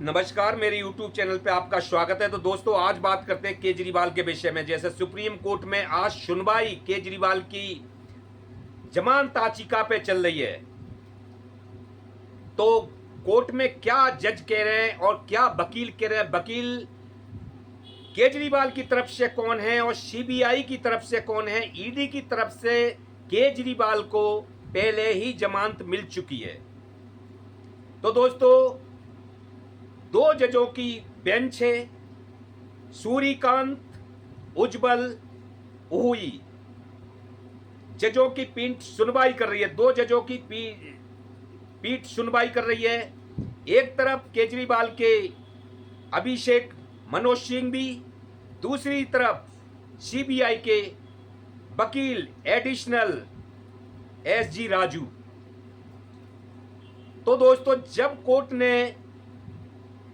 नमस्कार, मेरे YouTube channel पे आपका स्वागत है। तो दोस्तों, आज बात करते हैं केजरीवाल के विषय में। जैसे सुप्रीम कोर्ट में आज सुनवाई केजरीवाल की जमानत याचिका पे चल रही है, तो कोर्ट में क्या जज कह रहे हैं और क्या वकील कह रहे हैं। वकील केजरीवाल की तरफ से कौन है और सीबीआई की तरफ से कौन है। ईडी की तरफ से केजरीवाल को पहले ही जमानत मिल चुकी है। तो दोस्तों, दो जजों की बेंच है, सूर्यकांत, उज्जवल ओहुई जजों की पीठ सुनवाई कर रही है। दो जजों की पीठ सुनवाई कर रही है। एक तरफ केजरीवाल के अभिषेक मनोज सिंघवी, दूसरी तरफ सीबीआई के वकील एडिशनल एसजी राजू। तो दोस्तों, जब कोर्ट ने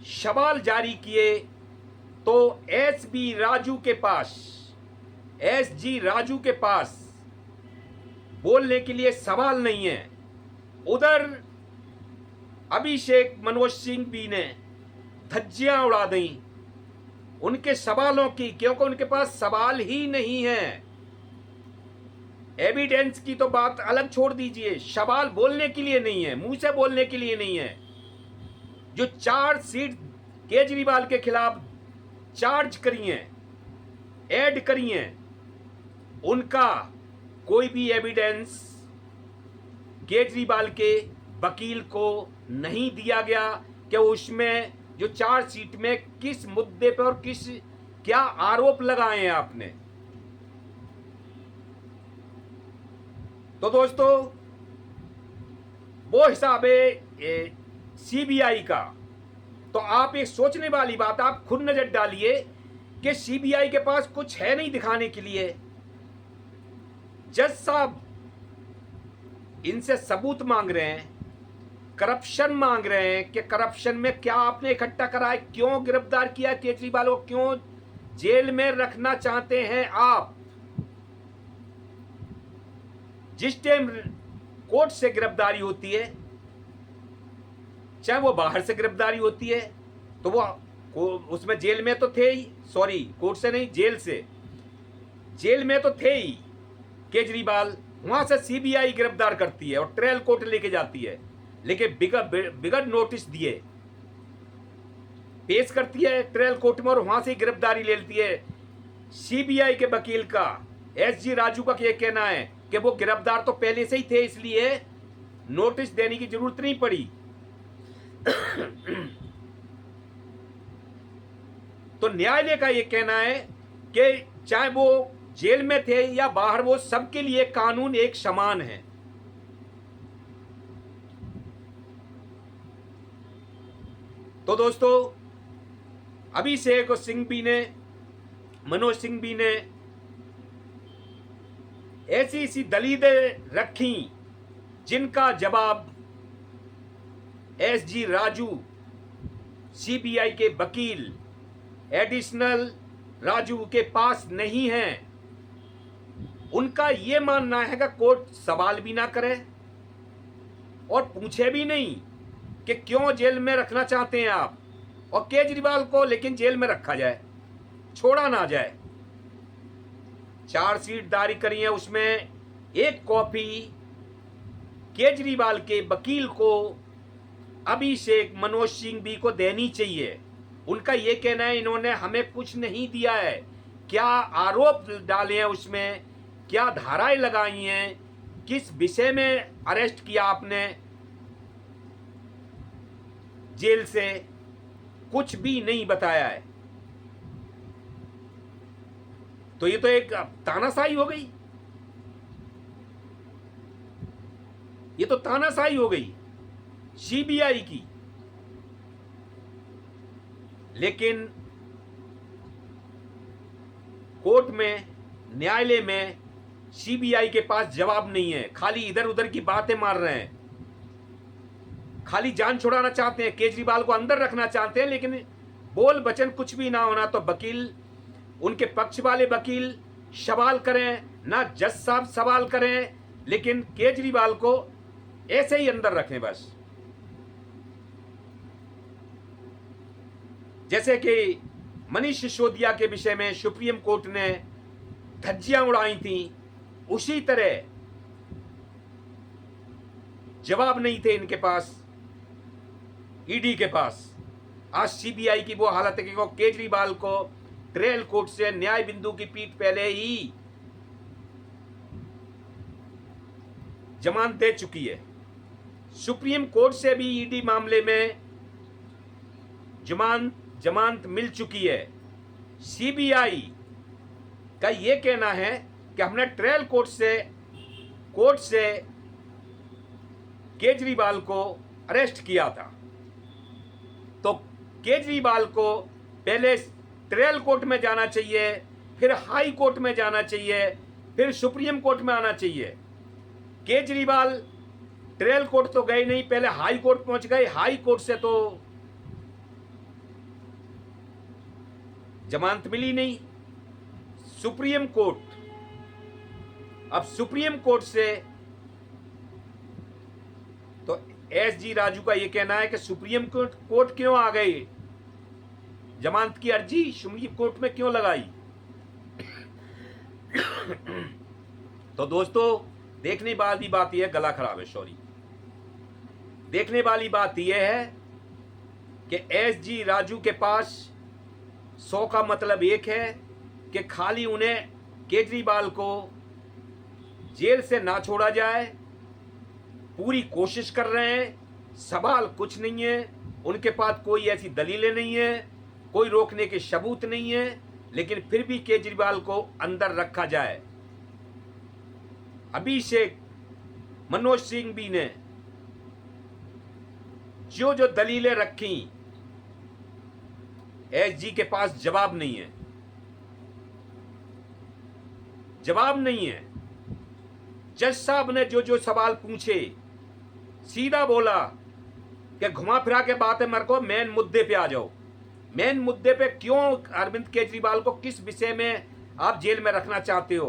सवाल जारी किए तो एसजी राजू के पास बोलने के लिए सवाल नहीं है। उधर अभिषेक मनोज सिंघवी ने धज्जियां उड़ा दी उनके सवालों की, क्योंकि उनके पास सवाल ही नहीं है। एविडेंस की तो बात अलग छोड़ दीजिए, सवाल बोलने के लिए नहीं है, मुंह से बोलने के लिए नहीं है। जो चार्जशीट केजरीवाल के खिलाफ चार्ज करी हैं, ऐड करी हैं, उनका कोई भी एविडेंस केजरीवाल के वकील को नहीं दिया गया कि उसमें जो चार्जशीट में किस मुद्दे पर और क्या आरोप लगाए हैं आपने। तो दोस्तों, वो हिसाब है सीबीआई का। तो आप एक सोचने वाली बात, आप खुद नजर डालिए कि सीबीआई के पास कुछ है नहीं दिखाने के लिए। जज साहब इनसे सबूत मांग रहे हैं, करप्शन मांग रहे हैं कि करप्शन में क्या आपने इकट्ठा करा है, क्यों गिरफ्तार किया केजरीवाल को, क्यों जेल में रखना चाहते हैं आप। जिस टाइम कोर्ट से गिरफ्तारी होती है, चाहे वो बाहर से गिरफ्तारी होती है, तो वो उसमें जेल में तो थे ही, सॉरी कोर्ट से नहीं, जेल में तो थे ही केजरीवाल। वहां से सीबीआई गिरफ्तार करती है और ट्रायल कोर्ट लेके जाती है, लेकिन बिगड़ नोटिस दिए पेश करती है ट्रायल कोर्ट में और वहां से गिरफ्तारी ले लेती है। सीबीआई के वकील का एसजी राजू का यह कहना है कि वो गिरफ्तार तो पहले से ही थे, इसलिए नोटिस देने की जरूरत नहीं पड़ी। तो न्यायालय का यह कहना है कि चाहे वो जेल में थे या बाहर, वो सबके लिए कानून एक समान है। तो दोस्तों, अभिषेक मनोज सिंघवी ने ऐसी दलीलें रखी जिनका जवाब एसजी राजू, सीबीआई के वकील एडिशनल राजू के पास नहीं है। उनका यह मानना है कि कोर्ट सवाल भी ना करे और पूछे भी नहीं कि क्यों जेल में रखना चाहते हैं आप, और केजरीवाल को लेकिन जेल में रखा जाए, छोड़ा ना जाए। चार्जशीट जारी करी है, उसमें एक कॉपी केजरीवाल के वकील को अभिषेक मनोज सिंघवी को देनी चाहिए। उनका यह कहना है इन्होंने हमें कुछ नहीं दिया है, क्या आरोप डाले हैं उसमें, क्या धाराएं लगाई हैं, किस विषय में अरेस्ट किया आपने जेल से, कुछ भी नहीं बताया है। तो ये तो एक तानाशाही हो गई, ये तो तानाशाही हो गई सीबीआई की। लेकिन कोर्ट में, न्यायालय में सीबीआई के पास जवाब नहीं है, खाली इधर उधर की बातें मार रहे हैं, खाली जान छुड़ाना चाहते हैं, केजरीवाल को अंदर रखना चाहते हैं, लेकिन बोल वचन कुछ भी ना होना। तो वकील, उनके पक्ष वाले वकील सवाल करें ना, जज साहब सवाल करें, लेकिन केजरीवाल को ऐसे ही अंदर रखें बस। जैसे कि मनीष सिसोदिया के विषय में सुप्रीम कोर्ट ने धज्जियां उड़ाई थी, उसी तरह जवाब नहीं थे इनके पास, ईडी के पास। आज सीबीआई की वो हालत है कि वो केजरीवाल को ट्रायल कोर्ट से न्याय बिंदु की पीठ पहले ही जमानत दे चुकी है। सुप्रीम कोर्ट से भी ईडी मामले में जमानत मिल चुकी है। सीबीआई का यह कहना है कि हमने ट्रायल कोर्ट से केजरीवाल को अरेस्ट किया था, तो केजरीवाल को पहले ट्रायल कोर्ट में जाना चाहिए, फिर हाई कोर्ट में जाना चाहिए, फिर सुप्रीम कोर्ट में आना चाहिए। केजरीवाल ट्रायल कोर्ट तो गए नहीं, पहले हाई कोर्ट पहुंच गए, हाई कोर्ट से तो जमानत मिली नहीं। सुप्रीम कोर्ट, अब सुप्रीम कोर्ट से तो एसजी राजू का यह कहना है कि सुप्रीम कोर्ट क्यों आ गई, जमानत की अर्जी सुप्रीम कोर्ट में क्यों लगाई। तो दोस्तों, देखने वाली बात यह, गला खराब है, सॉरी, देखने वाली बात यह है कि एसजी राजू के पास 100 का मतलब एक है कि खाली उन्हें केजरीवाल को जेल से ना छोड़ा जाए, पूरी कोशिश कर रहे हैं। सवाल कुछ नहीं है, उनके पास कोई ऐसी दलीलें नहीं है, कोई रोकने के सबूत नहीं है, लेकिन फिर भी केजरीवाल को अंदर रखा जाए। अभिषेक मनोज सिंह भी ने जो दलीलें रखी, एसजी के पास जवाब नहीं है, जवाब नहीं है। जज साहब ने जो सवाल पूछे, सीधा बोला कि घुमा फिरा के बात है, मेरे को मेन मुद्दे पे आ जाओ। मेन मुद्दे पे क्यों अरविंद केजरीवाल को किस विषय में आप जेल में रखना चाहते हो।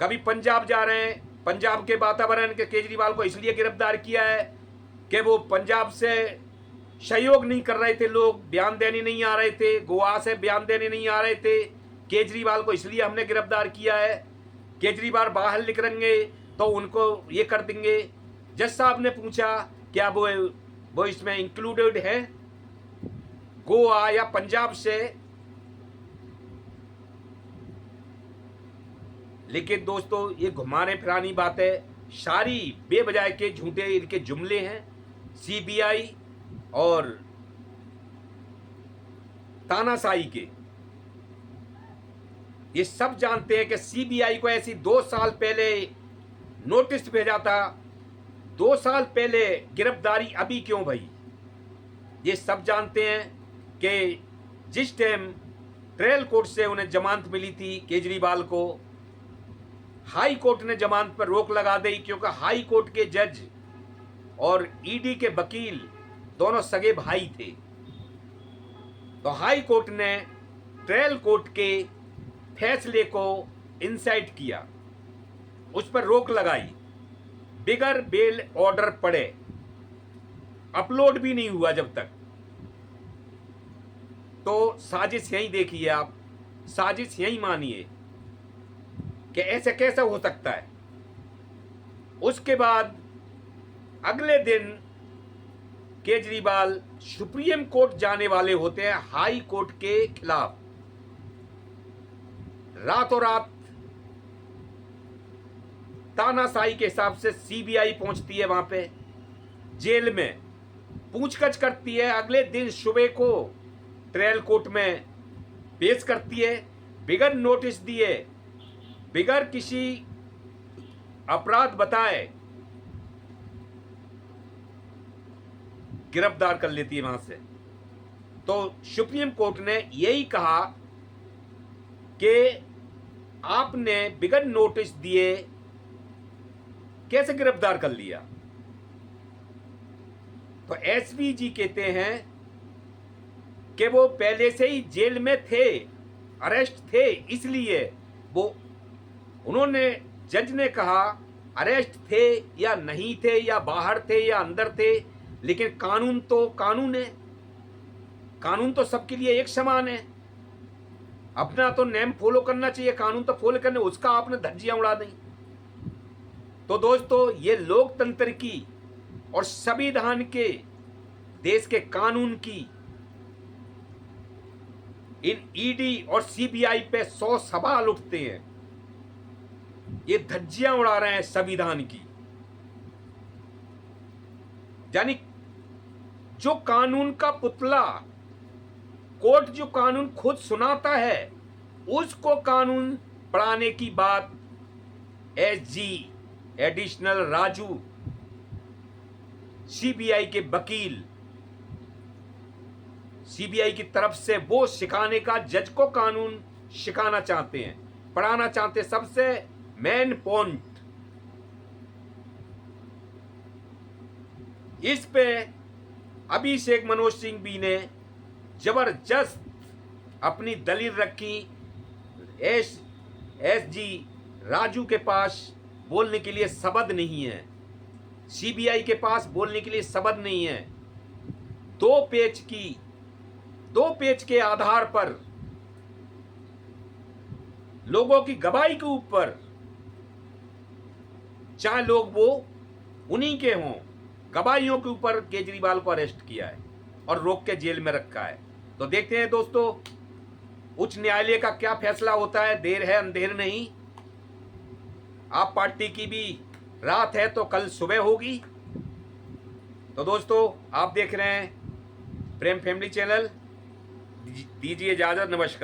कभी पंजाब जा रहे हैं, पंजाब के वातावरण के केजरीवाल को इसलिए गिरफ्तार किया है कि वो पंजाब से सहयोग नहीं कर रहे थे, लोग बयान देने नहीं आ रहे थे, गोवा से बयान देने नहीं आ रहे थे, केजरीवाल को इसलिए हमने गिरफ्तार किया है। केजरीवाल बाहर निकलेंगे तो उनको ये कर देंगे। जज साहब ने पूछा क्या वो इसमें इंक्लूडेड है, गोवा या पंजाब से। लेकिन दोस्तों, ये घुमाने फिरानी बातें सारी बेवजह के झूठे इनके जुमले हैं। सीबीआई और तानाशाही के, ये सब जानते हैं कि सीबीआई को ऐसी 2 साल पहले नोटिस भेजा था, 2 साल पहले गिरफ्तारी अभी क्यों भई। ये सब जानते हैं कि जिस टाइम ट्रायल कोर्ट से उन्हें जमानत मिली थी केजरीवाल को, हाई कोर्ट ने जमानत पर रोक लगा दी, क्योंकि हाई कोर्ट के जज और ईडी के वकील दोनों सगे भाई थे। तो हाई कोर्ट ने ट्रायल कोर्ट के फैसले को इंसाइट किया, उस पर रोक लगाई, बिगर बेल ऑर्डर पड़े, अपलोड भी नहीं हुआ जब तक। तो साजिश यही देखिए आप, साजिश यही मानिए कि ऐसे कैसे हो सकता है। उसके बाद अगले दिन केजरीवाल सुप्रीम कोर्ट जाने वाले होते हैं हाई कोर्ट के खिलाफ। रातों रात तानाशाही के हिसाब से सीबीआई पहुंचती है वहां पे, जेल में पूछताछ करती है, अगले दिन सुबह को ट्रायल कोर्ट में पेश करती है, बिगर नोटिस दिए, बिगर किसी अपराध बताए गिरफ्तार कर लेती है वहां से। तो सुप्रीम कोर्ट ने यही कहा कि आपने बिगर नोटिस दिए कैसे गिरफ्तार कर लिया। तो एसपीजी कहते हैं कि वो पहले से ही जेल में थे, अरेस्ट थे, इसलिए वो, उन्होंने, जज ने कहा अरेस्ट थे या नहीं थे, या बाहर थे या अंदर थे, लेकिन कानून तो कानून है, कानून तो सबके लिए एक समान है, अपना तो नेम फॉलो करना चाहिए, कानून तो फॉलो करने, उसका आपने धज्जियां उड़ा दी। तो दोस्तों, ये लोकतंत्र की और संविधान के, देश के कानून की, इन ईडी और सीबीआई पे 100 सवाल उठते हैं। ये धज्जियां उड़ा रहे हैं संविधान की। यानी जो कानून का पुतला, कोर्ट जो कानून खुद सुनाता है, उसको कानून पढ़ाने की बात एसजी एडिशनल राजू, सीबीआई के वकील, सीबीआई की तरफ से वो सिखाने का, जज को कानून सिखाना चाहते हैं, पढ़ाना चाहते हैं। सबसे मेन पॉइंट इस पे अभिषेक मनु सिंह भी ने जबरदस्त अपनी दलील रखी। एसजी राजू के पास बोलने के लिए शब्द नहीं है, सीबीआई के पास बोलने के लिए शब्द नहीं है। 2 पेज के आधार पर, लोगों की गवाही के ऊपर, चाहे लोग वो उन्हीं के हों, गवाहियों के ऊपर केजरीवाल को अरेस्ट किया है और रोक के जेल में रखा है। तो देखते हैं दोस्तों, उच्च न्यायालय का क्या फैसला होता है। देर है अंधेर नहीं। आप पार्टी की भी रात है तो कल सुबह होगी। तो दोस्तों, आप देख रहे हैं प्रेम फैमिली चैनल। दीजिए इजाजत, नमस्कार।